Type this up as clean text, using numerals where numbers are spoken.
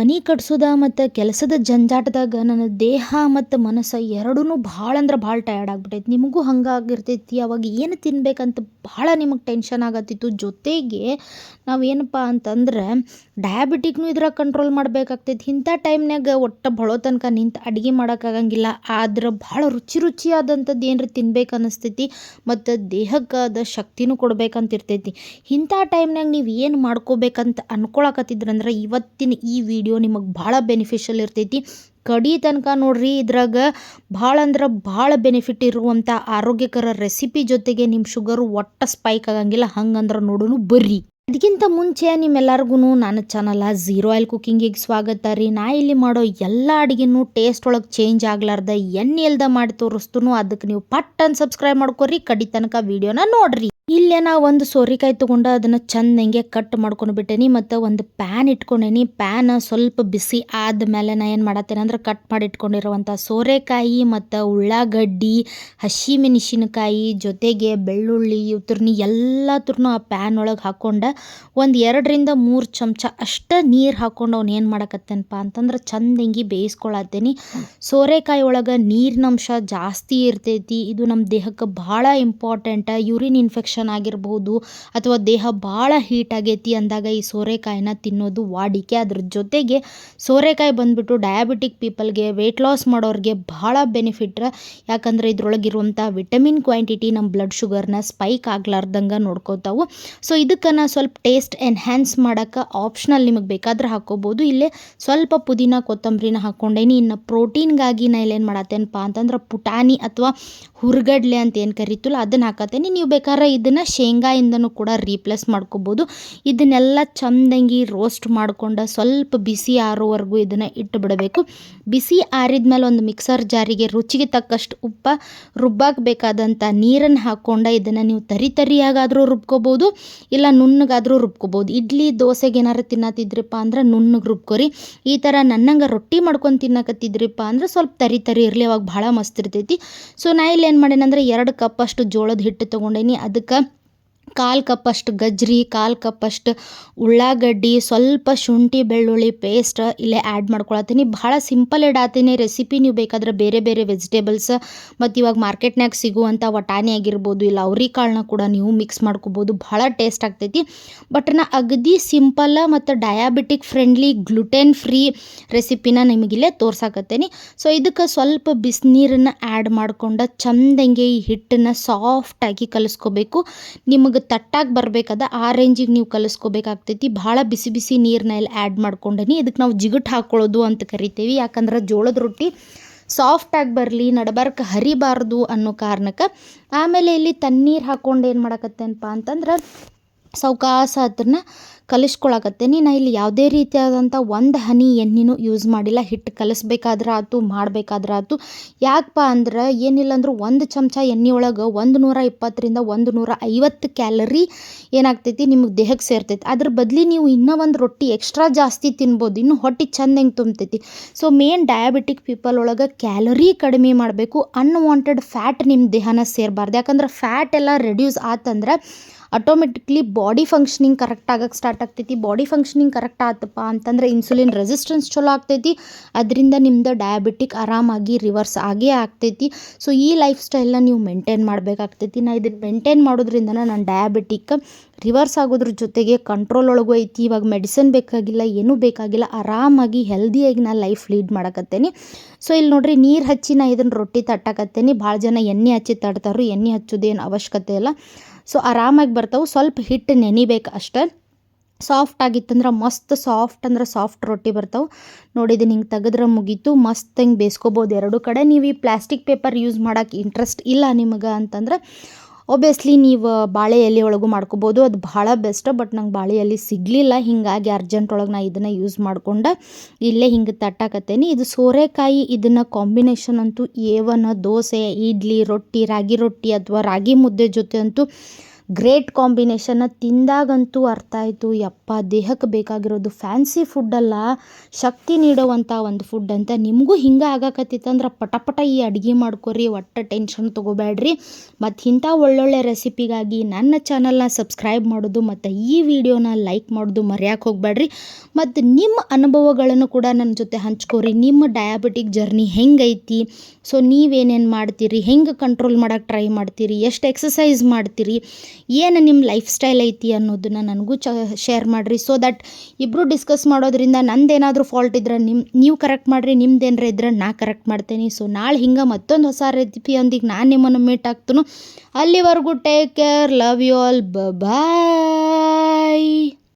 ಮನೆ ಕಟ್ಸೋದ ಮತ್ತು ಕೆಲಸದ ಜಂಜಾಟದಾಗ ನನ್ನ ದೇಹ ಮತ್ತು ಮನಸ್ಸು ಎರಡೂ ಭಾಳ ಅಂದ್ರೆ ಭಾಳ ಟಯರ್ಡ್ ಆಗ್ಬಿಟ್ಟೈತಿ. ನಿಮಗೂ ಹಂಗಾಗಿರ್ತೈತಿ. ಅವಾಗ ಏನು ತಿನ್ಬೇಕಂತ ಭಾಳ ನಿಮಗೆ ಟೆನ್ಷನ್ ಆಗತ್ತಿತ್ತು. ಜೊತೆಗೆ ನಾವೇನಪ್ಪ ಅಂತಂದ್ರೆ ಡಯಾಬಿಟಿಕ್ನು ಇದ್ರಾಗ ಕಂಟ್ರೋಲ್ ಮಾಡಬೇಕಾಗ್ತೈತಿ. ಇಂಥ ಟೈಮ್ನಾಗ ಒಟ್ಟು ಬಳೋ ತನಕ ನಿಂತು ಅಡುಗೆ ಮಾಡೋಕ್ಕಾಗಂಗಿಲ್ಲ. ಆದ್ರೆ ಭಾಳ ರುಚಿಯಾದಂಥದ್ದು ಏನ್ರಿ ತಿನ್ಬೇಕು ಅನ್ನಿಸ್ತೈತಿ ಮತ್ತು ದೇಹಕ್ಕೆ ಅದು ಶಕ್ತಿನೂ ಕೊಡ್ಬೇಕಂತಿರ್ತೈತಿ. ಇಂಥ ಟೈಮ್ನಾಗ ನೀವು ಏನು ಮಾಡ್ಕೋಬೇಕಂತ ಅನ್ಕೊಳಕತ್ತಿದ್ರಂದ್ರೆ ಇವತ್ತಿನ ಈ ವಿಡಿಯೋ ನಿಮಗೆ ಭಾಳ ಬೆನಿಫಿಷಿಯಲ್ ಇರ್ತೈತಿ. ಕಡಿ ತನಕ ನೋಡ್ರಿ. ಇದ್ರಾಗ ಭಾಳ ಅಂದ್ರೆ ಭಾಳ ಬೆನಿಫಿಟ್ ಇರುವಂಥ ಆರೋಗ್ಯಕರ ರೆಸಿಪಿ ಜೊತೆಗೆ ನಿಮ್ಮ ಶುಗರು ಒಟ್ಟು ಸ್ಪೈಕ್ ಆಗಂಗಿಲ್ಲ. ಹಂಗಂದ್ರೆ ನೋಡೋಣ ಬರ್ರಿ. ಅದಕ್ಕಿಂತ ಮುಂಚೆ ನಿಮ್ಮೆಲ್ಲರಿಗೂ ನನ್ನ ಚಾನಲ್ ಝೀರೋ ಆಯಿಲ್ ಕುಕ್ಕಿಂಗಿಗೆ ಸ್ವಾಗತ ರೀ. ನಾ ಇಲ್ಲಿ ಮಾಡೋ ಎಲ್ಲ ಅಡುಗೆನೂ ಟೇಸ್ಟ್ ಒಳಗೆ ಚೇಂಜ್ ಆಗ್ಲಾರ್ದ ಎಣ್ಣೆ ಇಲ್ದ ಮಾಡಿ ತೋರಿಸ್ತೂ. ಅದಕ್ಕೆ ನೀವು ಪಟ್ ಅಂತ ಸಬ್ಸ್ಕ್ರೈಬ್ ಮಾಡ್ಕೊರಿ. ಕಡಿ ತನಕ ವಿಡಿಯೋನ ನೋಡ್ರಿ. ಇಲ್ಲೇ ನಾ ಒಂದು ಸೋರೆಕಾಯಿ ತೊಗೊಂಡು ಅದನ್ನು ಚಂದಂಗೆ ಕಟ್ ಮಾಡ್ಕೊಂಡು ಬಿಟ್ಟೇನಿ ಮತ್ತು ಒಂದು ಪ್ಯಾನ್ ಇಟ್ಕೊಂಡೇನಿ. ಪ್ಯಾನ್ ಸ್ವಲ್ಪ ಬಿಸಿ ಆದಮೇಲೆ ನಾ ಏನು ಮಾಡತ್ತೇನೆ ಅಂದ್ರೆ ಕಟ್ ಮಾಡಿ ಇಟ್ಕೊಂಡಿರುವಂಥ ಸೋರೆಕಾಯಿ ಮತ್ತು ಉಳ್ಳಾಗಡ್ಡಿ, ಹಸಿಮೆಣಸಿನಕಾಯಿ ಜೊತೆಗೆ ಬೆಳ್ಳುಳ್ಳಿ ಇವ್ರನ್ನ ಎಲ್ಲತ್ರನ್ನೂ ಆ ಪ್ಯಾನ್ ಒಳಗೆ ಹಾಕ್ಕೊಂಡು ಒಂದು 2ರಿಂದ 3 ಚಮಚ ಅಷ್ಟು ನೀರು ಹಾಕ್ಕೊಂಡು ಅವ್ನು ಏನು ಮಾಡಕತ್ತೇನಪ್ಪ ಅಂತಂದ್ರೆ ಚಂದಂಗಿ ಬೇಯಿಸ್ಕೊಳತ್ತೇನಿ. ಸೋರೆಕಾಯಿ ಒಳಗೆ ನೀರಿನಂಶ ಜಾಸ್ತಿ ಇರ್ತೈತಿ. ಇದು ನಮ್ಮ ದೇಹಕ್ಕೆ ಭಾಳ ಇಂಪಾರ್ಟೆಂಟ್. ಯೂರಿನ್ ಇನ್ಫೆಕ್ಷನ್ ಆಗಿರ್ಬೋದು ಅಥವಾ ದೇಹ ಭಾಳ ಹೀಟ್ ಆಗೈತಿ ಅಂದಾಗ ಈ ಸೋರೆಕಾಯಿನ ತಿನ್ನೋದು ವಾಡಿಕೆ. ಅದ್ರ ಜೊತೆಗೆ ಸೋರೆಕಾಯಿ ಬಂದ್ಬಿಟ್ಟು ಡಯಾಬಿಟಿಕ್ ಪೀಪಲ್ಗೆ, ವೆಯ್ಟ್ ಲಾಸ್ ಮಾಡೋರಿಗೆ ಭಾಳ ಬೆನಿಫಿಟ್. ಯಾಕಂದರೆ ಇದ್ರೊಳಗಿರುವಂಥ ವಿಟಮಿನ್ ಕ್ವಾಂಟಿಟಿ ನಮ್ಮ ಬ್ಲಡ್ ಶುಗರ್ನ ಸ್ಪೈಕ್ ಆಗ್ಲಾರ್ದಂಗೆ ನೋಡ್ಕೋತಾವು. ಸೊ ಇದಕ್ಕೆ ನಾ ಸ್ವಲ್ಪ ಟೇಸ್ಟ್ ಎನ್ಹ್ಯಾನ್ಸ್ ಮಾಡೋಕ್ಕೆ ಆಪ್ಷನಲ್ ನಿಮಗೆ ಬೇಕಾದ್ರೆ ಹಾಕ್ಕೋಬೋದು. ಇಲ್ಲೇ ಸ್ವಲ್ಪ ಪುದೀನ ಕೊತ್ತಂಬರಿನ ಹಾಕ್ಕೊಂಡೇನಿ. ಇನ್ನು ಪ್ರೋಟೀನ್ಗಾಗಿ ನಾ ಇಲ್ಲೇನು ಮಾಡತ್ತೇನಪ್ಪ ಅಂತಂದ್ರೆ ಪುಟಾಣಿ ಅಥವಾ ಹುರ್ಗಡ್ಲೆ ಅಂತ ಏನು ಕರಿತೀವಲ್ಲ ಅದನ್ನು ಹಾಕತ್ತೇನೆ. ನೀವು ಬೇಕಾದ್ರೆ ಇದನ್ನು ಶೇಂಗಾಯಿಂದನೂ ಕೂಡ ರೀಪ್ಲೇಸ್ ಮಾಡ್ಕೋಬೋದು. ಇದನ್ನೆಲ್ಲ ಚಂದಂಗಿ ರೋಸ್ಟ್ ಮಾಡ್ಕೊಂಡು ಸ್ವಲ್ಪ ಬಿಸಿ ಆರೋವರೆಗೂ ಇದನ್ನು ಇಟ್ಟು ಬಿಡಬೇಕು. ಬಿಸಿ ಆರಿದ್ಮೇಲೆ ಒಂದು ಮಿಕ್ಸರ್ ಜಾರಿಗೆ ರುಚಿಗೆ ತಕ್ಕಷ್ಟು ಉಪ್ಪು, ರುಬ್ಬಕ್ಕೆ ಬೇಕಾದಂಥ ನೀರನ್ನು ಹಾಕ್ಕೊಂಡು ಇದನ್ನು ನೀವು ತರಿಯಾಗಾದರೂ ರುಬ್ಕೋಬೋದು, ಇಲ್ಲ ನುಣ್ಣಗಾದರೂ ರುಬ್ಕೋಬೋದು. ಇಡ್ಲಿ ದೋಸೆಗೆ ಏನಾರು ತಿನ್ನತ್ತಿದ್ರಿಪ್ಪ ಅಂದ್ರೆ ನುಣ್ಣಗೆ ರುಬ್ಕೋರಿ. ಈ ಥರ ನನ್ನಂಗೆ ರೊಟ್ಟಿ ಮಾಡ್ಕೊಂಡು ತಿನ್ನಕತ್ತಿದ್ರಿಪ್ಪ ಅಂದ್ರೆ ಸ್ವಲ್ಪ ತರಿ ಇರಲಿ, ಅವಾಗ ಭಾಳ ಮಸ್ತ್ ಇರ್ತೈತಿ. ಸೊ ನಾ ಇಲ್ಲಿ ಏನು ಮಾಡೇನಂದ್ರೆ 2 ಕಪ್ ಅಷ್ಟು ಜೋಳದ ಹಿಟ್ಟು ತೊಗೊಂಡೇನಿ. ಅದಕ್ಕೆ 1/4 ಕಪ್ ಅಷ್ಟು ಗಜ್ರಿ, 1/4 ಕಪ್ ಅಷ್ಟು ಉಳ್ಳಾಗಡ್ಡಿ, ಸ್ವಲ್ಪ ಶುಂಠಿ ಬೆಳ್ಳುಳ್ಳಿ ಪೇಸ್ಟ್ ಇಲ್ಲೇ ಆ್ಯಡ್ ಮಾಡ್ಕೊಳತ್ತೀನಿ. ಭಾಳ ಸಿಂಪಲ್ ಇಡಾತೀನಿ ರೆಸಿಪಿ. ನೀವು ಬೇಕಾದ್ರೆ ಬೇರೆ ಬೇರೆ ವೆಜಿಟೇಬಲ್ಸ್ ಮತ್ತು ಇವಾಗ ಮಾರ್ಕೆಟ್ನಾಗ ಸಿಗುವಂಥ ವಟಾಣಿ ಆಗಿರ್ಬೋದು, ಇಲ್ಲ ಅವ್ರಿಕಾಳನ್ನ ಕೂಡ ನೀವು ಮಿಕ್ಸ್ ಮಾಡ್ಕೋಬೋದು. ಭಾಳ ಟೇಸ್ಟ್ ಆಗ್ತೈತಿ. ಬಟ್ ನಾ ಅಗದಿ ಸಿಂಪಲ್ ಮತ್ತು ಡಯಾಬಿಟಿಕ್ ಫ್ರೆಂಡ್ಲಿ, ಗ್ಲುಟೆನ್ ಫ್ರೀ ರೆಸಿಪಿನ ನಿಮಗಿಲ್ಲೇ ತೋರ್ಸಾಕತ್ತೇನಿ. ಸೊ ಇದಕ್ಕೆ ಸ್ವಲ್ಪ ಬಿಸಿನೀರನ್ನು ಆ್ಯಡ್ ಮಾಡ್ಕೊಂಡು ಚಂದಂಗೆ ಈ ಹಿಟ್ಟನ್ನು ಸಾಫ್ಟಾಗಿ ಕಲಿಸ್ಕೋಬೇಕು. ನಿಮಗೆ ತಟ್ಟಾಗಿ ಬರಬೇಕಾದ ಆ ರೇಂಜಿಗೆ ನೀವು ಕಲಿಸ್ಕೋಬೇಕಾಗ್ತೈತಿ. ಭಾಳ ಬಿಸಿ ಬಿಸಿ ನೀರನ್ನ ಇಲ್ಲಿ ಆ್ಯಡ್ ಮಾಡ್ಕೊಂಡೇನಿ. ಇದಕ್ಕೆ ನಾವು ಜಿಗುಟ್ ಹಾಕ್ಕೊಳ್ಳೋದು ಅಂತ ಕರಿತೀವಿ. ಯಾಕಂದ್ರೆ ಜೋಳದ ರೊಟ್ಟಿ ಸಾಫ್ಟಾಗಿ ಬರಲಿ, ನಡಬರ್ಕ ಹರಿಬಾರ್ದು ಅನ್ನೋ ಕಾರಣಕ್ಕೆ. ಆಮೇಲೆ ಇಲ್ಲಿ ತಣ್ಣೀರು ಹಾಕ್ಕೊಂಡು ಏನು ಮಾಡಕತ್ತೇನಪ್ಪ ಅಂತಂದ್ರೆ ಸಾವಕಾಶ ಅದನ್ನು ಕಲಿಸ್ಕೊಳಕತ್ತೇನಿ. ನಾ ಇಲ್ಲಿ ಯಾವುದೇ ರೀತಿಯಾದಂಥ ಒಂದು ಹನಿ ಎಣ್ಣೆನೂ ಯೂಸ್ ಮಾಡಿಲ್ಲ. ಹಿಟ್ಟು ಕಲಿಸ್ಬೇಕಾದ್ರೆ ಆಯ್ತು, ಮಾಡಬೇಕಾದ್ರೆ ಆಯ್ತು. ಯಾಕಪ್ಪ ಅಂದ್ರೆ ಏನಿಲ್ಲ ಅಂದರೂ 1 ಚಮಚ ಎಣ್ಣೆ ಒಳಗೆ 120ರಿಂದ 150 ಕ್ಯಾಲರಿ ಏನಾಗ್ತೈತಿ ನಿಮಗೆ ದೇಹಕ್ಕೆ ಸೇರ್ತೈತಿ. ಅದ್ರ ಬದಲಿ ನೀವು ಇನ್ನೂ ಒಂದು ರೊಟ್ಟಿ ಎಕ್ಸ್ಟ್ರಾ ಜಾಸ್ತಿ ತಿನ್ಬೋದು, ಇನ್ನೂ ಹೊಟ್ಟೆ ಚಂದಂಗೆ ತುಂಬತೈತಿ. ಸೊ ಮೇನ್ ಡಯಾಬಿಟಿಕ್ ಪೀಪಲ್ ಒಳಗೆ ಕ್ಯಾಲರಿ ಕಡಿಮೆ ಮಾಡಬೇಕು. ಅನ್ವಾಂಟೆಡ್ ಫ್ಯಾಟ್ ನಿಮ್ಮ ದೇಹನ ಸೇರಬಾರ್ದು. ಯಾಕಂದ್ರೆ ಫ್ಯಾಟ್ ಎಲ್ಲ ರೆಡ್ಯೂಸ್ ಆತಂದ್ರೆ ಆಟೋಮೆಟಿಕ್ಲಿ ಬಾಡಿ ಫಂಕ್ಷನಿಂಗ್ ಕರೆಕ್ಟ್ ಆಗಕ್ಕೆ ಸ್ಟಾರ್ಟ್ ಆಗ್ತೈತಿ. ಬಾಡಿ ಫಂಕ್ಷನಿಂಗ್ ಕರೆಕ್ಟ್ ಆತಪ್ಪ ಅಂತಂದ್ರೆ ಇನ್ಸುಲಿನ್ ರೆಸಿಸ್ಟೆನ್ಸ್ ಚಲೋ ಆಗ್ತೈತಿ. ಅದರಿಂದ ನಿಮ್ದು ಡಯಾಬಿಟಿಕ್ ಆರಾಮಾಗಿ ರಿವರ್ಸ್ ಆಗೇ ಆಗ್ತೈತಿ. ಸೊ ಈ ಲೈಫ್ ಸ್ಟೈಲ್ನ ನೀವು ಮೇಂಟೈನ್ ಮಾಡಬೇಕಾಗ್ತೈತಿ. ನಾ ಇದನ್ನು ಮೇಂಟೈನ್ ಮಾಡೋದ್ರಿಂದ ನನ್ನ ಡಯಾಬಿಟಿಕ್ ರಿವರ್ಸ್ ಆಗೋದ್ರ ಜೊತೆಗೆ ಕಂಟ್ರೋಲ್ ಒಳಗೂ ಐತಿ. ಇವಾಗ ಮೆಡಿಸಿನ್ ಬೇಕಾಗಿಲ್ಲ, ಏನೂ ಬೇಕಾಗಿಲ್ಲ, ಆರಾಮಾಗಿ ಹೆಲ್ದಿಯಾಗಿ ನಾನು ಲೈಫ್ ಲೀಡ್ ಮಾಡಕತ್ತೇನೆ. ಸೊ ಇಲ್ಲಿ ನೋಡ್ರಿ, ನೀರು ಹಚ್ಚಿ ನಾ ಇದನ್ನು ರೊಟ್ಟಿ ತಟ್ಟಕತ್ತೇನೆ. ಭಾಳ ಜನ ಎಣ್ಣೆ ಹಚ್ಚಿ ತಟ್ತಾರೋ, ಎಣ್ಣೆ ಹಚ್ಚೋದೇನು ಅವಶ್ಯಕತೆ ಇಲ್ಲ. ಸೊ ಆರಾಮಾಗಿ ಬರ್ತಾವೆ. ಸ್ವಲ್ಪ ಹಿಟ್ಟು ನೆನಿಬೇಕು ಅಷ್ಟೇ. ಸಾಫ್ಟ್ ಆಗಿತ್ತಂದ್ರೆ ಮಸ್ತ್, ಸಾಫ್ಟ್ ಅಂದ್ರೆ ಸಾಫ್ಟ್ ರೊಟ್ಟಿ ಬರ್ತಾವೆ. ನೋಡಿದ್ದೀನಿ, ಹಿಂಗೆ ತೆಗೆದ್ರೆ ಮುಗೀತು. ಮಸ್ತ್ ಹಿಂಗೆ ಬೇಯಿಸ್ಕೋಬೋದು 2 ಕಡೆ. ನೀವು ಈ ಪ್ಲಾಸ್ಟಿಕ್ ಪೇಪರ್ ಯೂಸ್ ಮಾಡೋಕ್ಕೆ ಇಂಟ್ರೆಸ್ಟ್ ಇಲ್ಲ ನಿಮಗೆ ಅಂತಂದ್ರೆ ಒಬ್ವಿಯಸ್ಲಿ ನೀವು ಬಾಳೆ ಎಲೆ ಒಳಗೂ ಮಾಡ್ಕೋಬೋದು. ಅದು ಭಾಳ ಬೆಸ್ಟ್. ಬಟ್ ನಂಗೆ ಬಾಳೆ ಎಲೆ ಸಿಗಲಿಲ್ಲ, ಹೀಗಾಗಿ ಅರ್ಜೆಂಟ್ ಒಳಗೆ ನಾ ಇದನ್ನು ಯೂಸ್ ಮಾಡ್ಕೊಂಡು ಇಲ್ಲೇ ಹಿಂಗೆ ತಟ್ಟಾಕತ್ತೇನೆ. ಇದು ಸೋರೆಕಾಯಿ, ಇದನ್ನು ಕಾಂಬಿನೇಷನ್ ಅಂತೂ A1 ದೋಸೆ, ಇಡ್ಲಿ, ರೊಟ್ಟಿ, ರಾಗಿ ರೊಟ್ಟಿ ಅಥವಾ ರಾಗಿ ಮುದ್ದೆ ಜೊತೆ ಅಂತೂ ಗ್ರೇಟ್ ಕಾಂಬಿನೇಷನ್ನ ತಿಂದಾಗಂತೂ ಅರ್ಥ ಆಯಿತು, ಯಪ್ಪ ದೇಹಕ್ಕೆ ಬೇಕಾಗಿರೋದು ಫ್ಯಾನ್ಸಿ ಫುಡ್ಡಲ್ಲ, ಶಕ್ತಿ ನೀಡುವಂಥ ಒಂದು ಫುಡ್ ಅಂತ. ನಿಮಗೂ ಹಿಂಗೆ ಆಗಾಕತ್ತಿತ್ತಂದ್ರೆ ಪಟ ಈ ಅಡುಗೆ ಮಾಡ್ಕೊರಿ, ಒಟ್ಟು ಟೆನ್ಷನ್ ತೊಗೋಬೇಡ್ರಿ. ಮತ್ತು ಇಂಥ ಒಳ್ಳೊಳ್ಳೆ ರೆಸಿಪಿಗಾಗಿ ನನ್ನ ಚಾನಲ್ನ ಸಬ್ಸ್ಕ್ರೈಬ್ ಮಾಡೋದು ಮತ್ತು ಈ ವಿಡಿಯೋನ ಲೈಕ್ ಮಾಡೋದು ಮರೆಯೋಕೆ ಹೋಗಬೇಡ್ರಿ. ಮತ್ತು ನಿಮ್ಮ ಅನುಭವಗಳನ್ನು ಕೂಡ ನನ್ನ ಜೊತೆ ಹಂಚ್ಕೋರಿ. ನಿಮ್ಮ ಡಯಾಬಿಟಿಕ್ ಜರ್ನಿ ಹೆಂಗೈತಿ, ಸೊ ನೀವೇನೇನು ಮಾಡ್ತೀರಿ, ಹೆಂಗೆ ಕಂಟ್ರೋಲ್ ಮಾಡೋಕ್ಕೆ ಟ್ರೈ ಮಾಡ್ತೀರಿ, ಎಷ್ಟು ಎಕ್ಸಸೈಸ್ ಮಾಡ್ತೀರಿ, ಏನು ನಿಮ್ಮ ಲೈಫ್ ಸ್ಟೈಲ್ ಐತಿ ಅನ್ನೋದನ್ನು ನನಗೂ ಶೇರ್ ಮಾಡಿರಿ. ಸೊ ದಟ್ ಇಬ್ಬರು ಡಿಸ್ಕಸ್ ಮಾಡೋದ್ರಿಂದ ನಂದೇನಾದರೂ ಫಾಲ್ಟ್ ಇದ್ರೆ ನೀವು ಕರೆಕ್ಟ್ ಮಾಡಿರಿ, ನಿಮ್ದೇನಾರ ಇದ್ರೆ ನಾ ಕರೆಕ್ಟ್ ಮಾಡ್ತೇನೆ. ಸೊ ನಾಳೆ ಹಿಂಗೆ ಮತ್ತೊಂದು ಹೊಸ ರೆಸಿಪಿಯೊಂದಿಗೆ ನಾನು ನಿಮ್ಮನ್ನು ಮೀಟ್ ಆಗ್ತೇನೆ. ಅಲ್ಲಿವರೆಗೂ take care, love you all, bye.